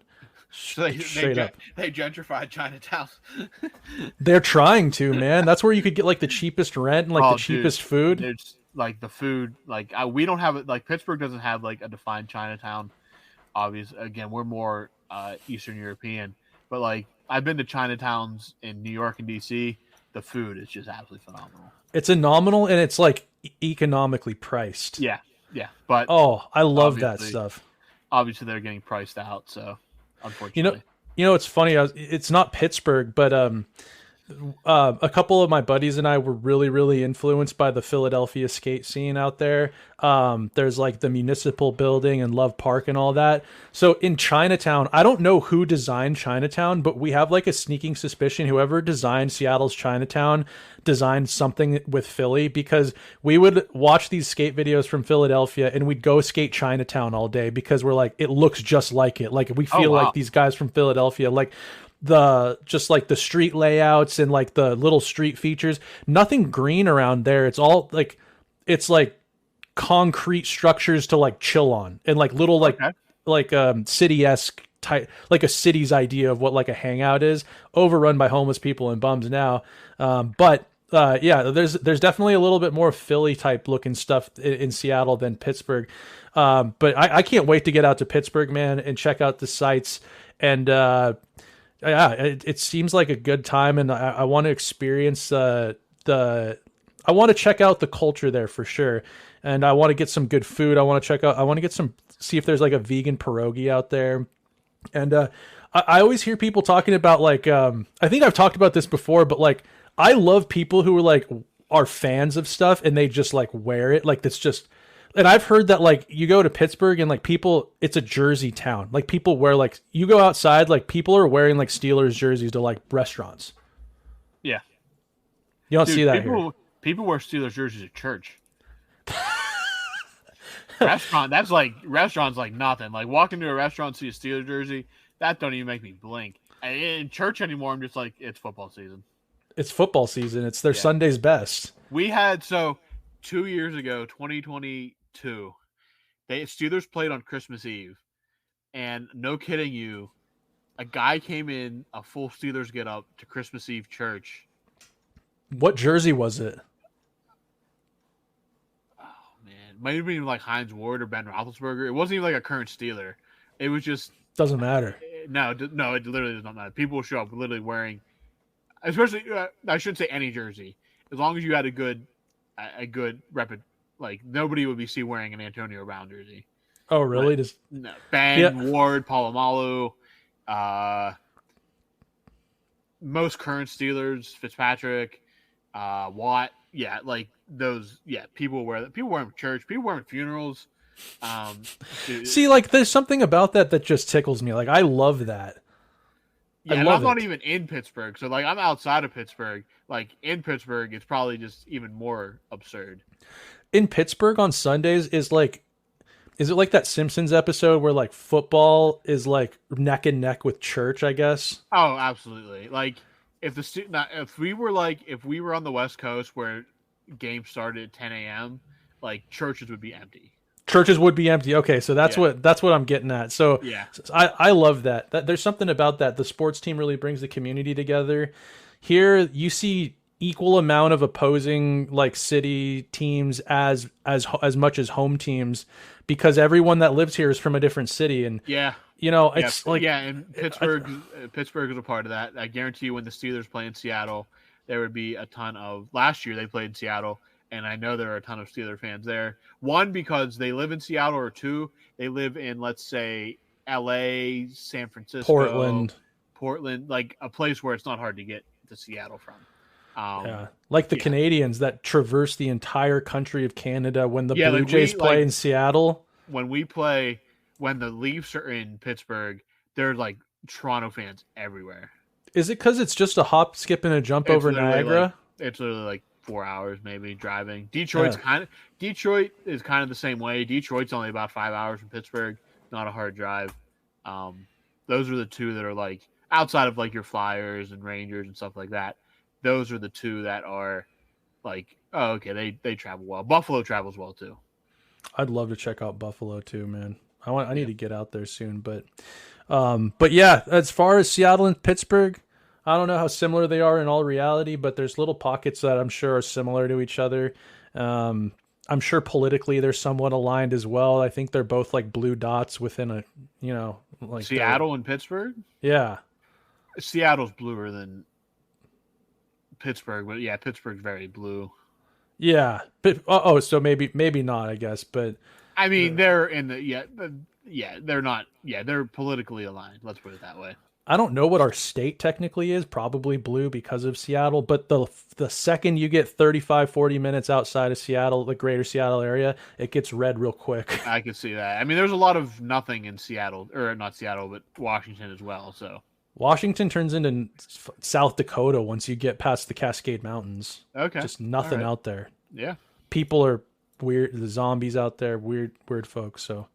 Straight up. They gentrified Chinatown. They're trying to, man. That's where you could get like the cheapest rent and like the cheapest food. It's like the food, like we don't have it. Like Pittsburgh doesn't have like a defined Chinatown. Obviously, again, we're more Eastern European, but like I've been to Chinatowns in New York and DC. The food is just absolutely phenomenal. It's phenomenal, and it's like economically priced. Yeah. But I love that stuff. Obviously, they're getting priced out, so unfortunately, it's funny. It's not Pittsburgh, but a couple of my buddies and I were really, really influenced by the Philadelphia skate scene out there. There's like the Municipal Building and Love Park and all that. So in Chinatown, I don't know who designed Chinatown, but we have like a sneaking suspicion whoever designed Seattle's Chinatown designed something with Philly, because we would watch these skate videos from Philadelphia and we'd go skate Chinatown all day because we're like, it looks just like it. Like we feel like these guys from Philadelphia, like the street layouts and like the little street features, nothing green around there. It's all like, it's like concrete structures to like chill on, and like little city-esque type, like a city's idea of what like a hangout is, overrun by homeless people and bums now. There's definitely a little bit more Philly type looking stuff in Seattle than Pittsburgh. But I can't wait to get out to Pittsburgh, man, and check out the sites. And it seems like a good time, and I want to experience I want to check out the culture there for sure, and I want to get some good food. I want to see if there's like a vegan pierogi out there, and I always hear people talking about like, I think I've talked about this before, but like, I love people who are like, are fans of stuff and they just like wear it. Like, that's just, and I've heard that like you go to Pittsburgh and like people, it's a jersey town. Like people wear like, you go outside, like people are wearing like Steelers jerseys to like restaurants. Yeah. You don't see that here. People wear Steelers jerseys at church. Restaurants like nothing. Like walking to a restaurant, see a Steelers jersey, that don't even make me blink. And in church anymore, I'm just like, it's football season. It's football season. It's their Sunday's best. We had 2 years ago, 2022, Steelers played on Christmas Eve, and no kidding you, a guy came in a full Steelers get up to Christmas Eve church. What jersey was it? Might have been like Heinz Ward or Ben Roethlisberger. It wasn't even like a current Steeler. It was just doesn't matter. No, it literally does not matter. People will show up literally wearing, especially I shouldn't say any jersey, as long as you had a good like nobody would be seen wearing an Antonio Brown jersey. Oh really? No, Ben Ward, Polamalu, most current Steelers, Fitzpatrick, Watt. Yeah, like those. Yeah, people wear that. People wear them at church. People wear them at funerals. See, like there's something about that just tickles me. Like I love that. Yeah, and I'm not even in Pittsburgh, so like I'm outside of Pittsburgh. Like in Pittsburgh, it's probably just even more absurd. In Pittsburgh on Sundays is it like that Simpsons episode where like football is like neck and neck with church? I guess. Oh, absolutely. Like. If we were on the West Coast where games started at 10 a.m., like churches would be empty. Churches would be empty. Okay, so that's what I'm getting at. So yeah, I love that. There's something about that. The sports team really brings the community together. Here you see equal amount of opposing like city teams as much as home teams because everyone that lives here is from a different city and you know, it's and Pittsburgh is a part of that. I guarantee you when the Steelers play in Seattle, there would be a ton of – last year they played in Seattle, and I know there are a ton of Steeler fans there. One, because they live in Seattle, or two, they live in, let's say, L.A., San Francisco. Portland, like a place where it's not hard to get to Seattle from. Like the Canadians that traverse the entire country of Canada when the Blue Jays play in Seattle. When the Leafs are in Pittsburgh, there's like Toronto fans everywhere. Is it because it's just a hop, skip, and a jump over Niagara? It's literally like 4 hours maybe driving. Detroit is kind of the same way. Detroit's only about 5 hours from Pittsburgh. Not a hard drive. Those are the two that are like outside of like your Flyers and Rangers and stuff like that. Those are the two that are like, oh, okay, they travel well. Buffalo travels well too. I'd love to check out Buffalo too, man. I need to get out there soon, but yeah, as far as Seattle and Pittsburgh, I don't know how similar they are in all reality, but there's little pockets that I'm sure are similar to each other. I'm sure politically they're somewhat aligned as well. I think they're both like blue dots within a, you know, like Seattle and Pittsburgh. Yeah, Seattle's bluer than Pittsburgh, but yeah, Pittsburgh's very blue. Yeah, but so maybe not, I guess, but. I mean, they're in they're not. Yeah, they're politically aligned. Let's put it that way. I don't know what our state technically is, probably blue because of Seattle, but the second you get 35, 40 minutes outside of Seattle, the greater Seattle area, it gets red real quick. I can see that. I mean, there's a lot of nothing in Seattle, or not Seattle, but Washington as well. So Washington turns into South Dakota once you get past the Cascade Mountains. Okay. Just nothing out there. Yeah. People are weird, the zombies out there, weird folks. So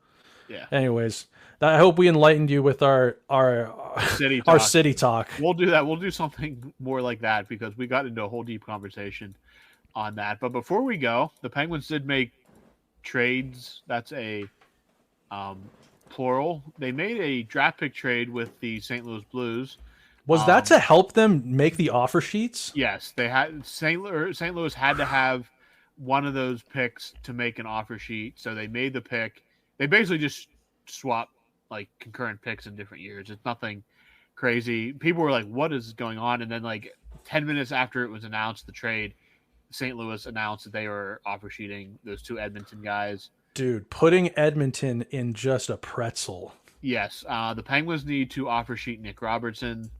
yeah. Anyways, I hope we enlightened you with our city talk. Our city talk. We'll do that. We'll do something more like that because we got into a whole deep conversation on that. But before we go, the Penguins did make trades. That's a plural. They made a draft pick trade with the St. Louis Blues. Was that to help them make the offer sheets? Yes, they had St. Louis had to have one of those picks to make an offer sheet. So they made the pick. They basically just swap like concurrent picks in different years. It's nothing crazy. People were like, what is going on? And then like 10 minutes after it was announced, the trade, St. Louis announced that they were offer sheeting those two Edmonton guys. Dude, putting Edmonton in just a pretzel. Yes, the Penguins need to offer sheet Nick Robertson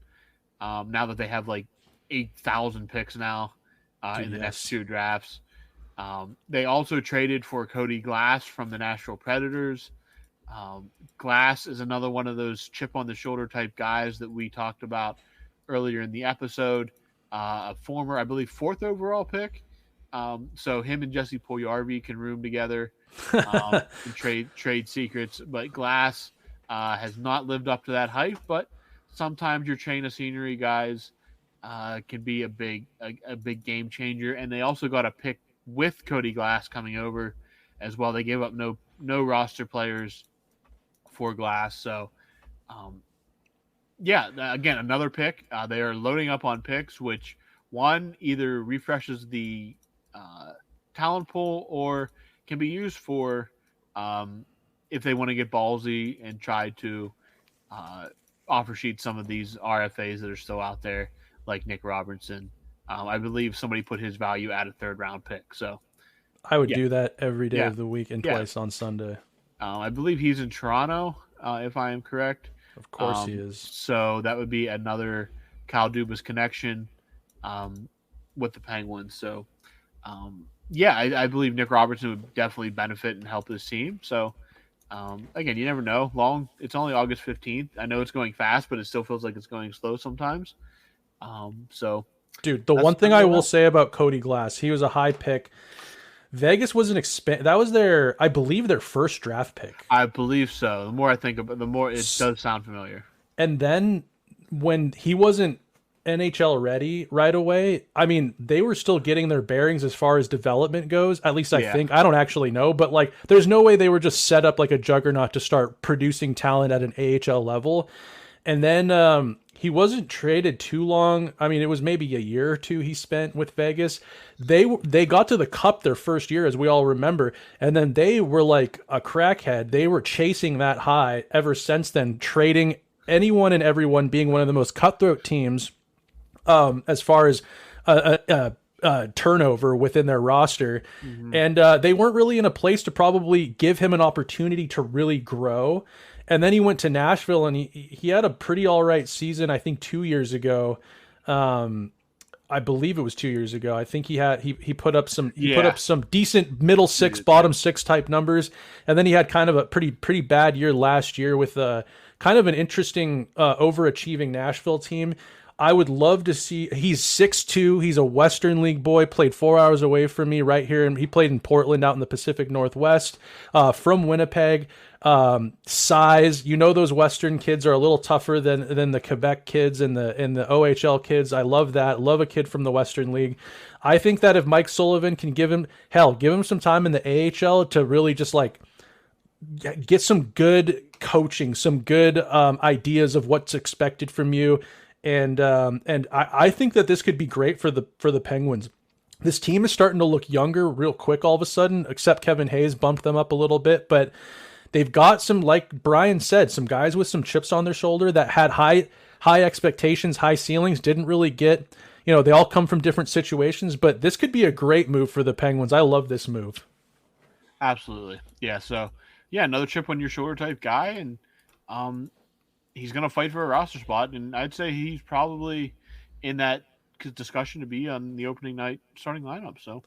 now that they have like 8,000 picks now Dude, in the next yes. 2 drafts. They also traded for Cody Glass from the Nashville Predators. Glass is another one of those chip on the shoulder type guys that we talked about earlier in the episode. A former, I believe, 4th overall pick. So him and Jesse Puljujarvi can room together and trade secrets. But Glass has not lived up to that hype. But sometimes your chain of scenery guys can be a big game changer. And they also got a pick with Cody Glass coming over as well. They gave up no roster players for Glass. So, again, another pick. They are loading up on picks, which one either refreshes the talent pool or can be used for if they want to get ballsy and try to offer sheet some of these RFAs that are still out there, like Nick Robertson. I believe somebody put his value at a 3rd round pick. So I would do that every day of the week and Yeah. twice on Sunday. I believe he's in Toronto, if I am correct. Of course he is. So that would be another Kyle Dubas connection with the Penguins. So, I believe Nick Robertson would definitely benefit and help his team. So, again, you never know. It's only August 15th. I know it's going fast, but it still feels like it's going slow sometimes. Dude, the one thing I will say about Cody Glass, he was a high pick. Vegas was that was I believe their first draft pick. I believe so. The more I think about it, the more it does sound familiar. And then when he wasn't NHL ready right away, I mean, they were still getting their bearings as far as development goes. At least I think. I don't actually know, but like there's no way they were just set up like a juggernaut to start producing talent at an AHL level. And then he wasn't traded too long. I mean, it was maybe a year or 2 he spent with Vegas. They got to the Cup their first year, as we all remember, and then they were like a crackhead. They were chasing that high ever since then, trading anyone and everyone, being one of the most cutthroat teams as far as turnover within their roster. Mm-hmm. And they weren't really in a place to probably give him an opportunity to really grow. And then he went to Nashville, and he had a pretty all right season, I think 2 years ago. I believe it was 2 years ago. I think he put up some put up some decent middle 6, bottom 6 type numbers, and then he had kind of a pretty bad year last year with kind of an interesting overachieving Nashville team. I would love to see. He's 6'2". He's a Western League boy. Played 4 hours away from me right here, and he played in Portland out in the Pacific Northwest. From Winnipeg. Size, those Western kids are a little tougher than the Quebec kids and the OHL kids. I love that. Love a kid from the Western League. I think that if Mike Sullivan can give him some time in the AHL to really just like get some good coaching, some good ideas of what's expected from you, and I think that this could be great for the Penguins. This team is starting to look younger real quick all of a sudden, except Kevin Hayes bumped them up a little bit, but they've got some, like Brian said, some guys with some chips on their shoulder that had high expectations, high ceilings, didn't really get, they all come from different situations, but this could be a great move for the Penguins. I love this move. Absolutely. Yeah. So another chip on your shoulder type guy. And, he's going to fight for a roster spot. And I'd say he's probably in that discussion to be on the opening night starting lineup. So,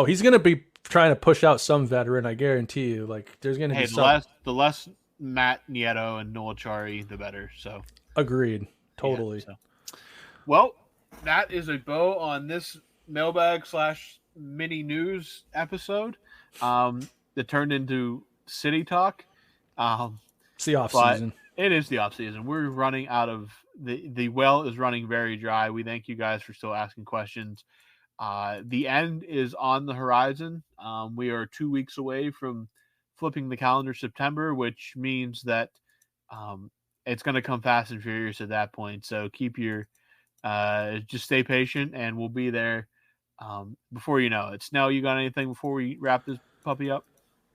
he's going to be trying to push out some veteran, I guarantee you. Like there's going to be the less Matt Nieto and Noel Chari, the better. So agreed, totally. Yeah, so. Well, that is a bow on this mailbag / mini news episode. That turned into city talk. It's the off season. It is the off season. We're running out of the well is running very dry. We thank you guys for still asking questions. The end is on the horizon. We are 2 weeks away from flipping the calendar September, which means that it's going to come fast and furious at that point. So keep your just stay patient, and we'll be there before you know it. Snell, you got anything before we wrap this puppy up?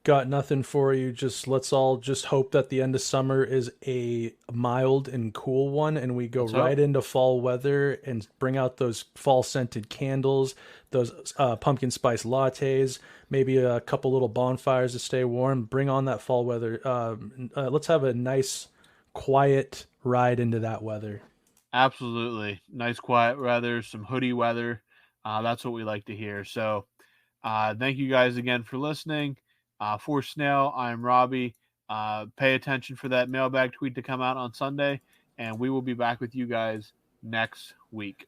Got nothing for you. Let's all just hope that the end of summer is a mild and cool one, and we go right into fall weather and bring out those fall scented candles, those pumpkin spice lattes, maybe a couple little bonfires to stay warm. Bring on that fall weather. Let's have a nice, quiet ride into that weather. Absolutely. Nice quiet weather, some hoodie weather. That's what we like to hear. So thank you guys again for listening. For Snail, I'm Robbie. Pay attention for that mailbag tweet to come out on Sunday, and we will be back with you guys next week.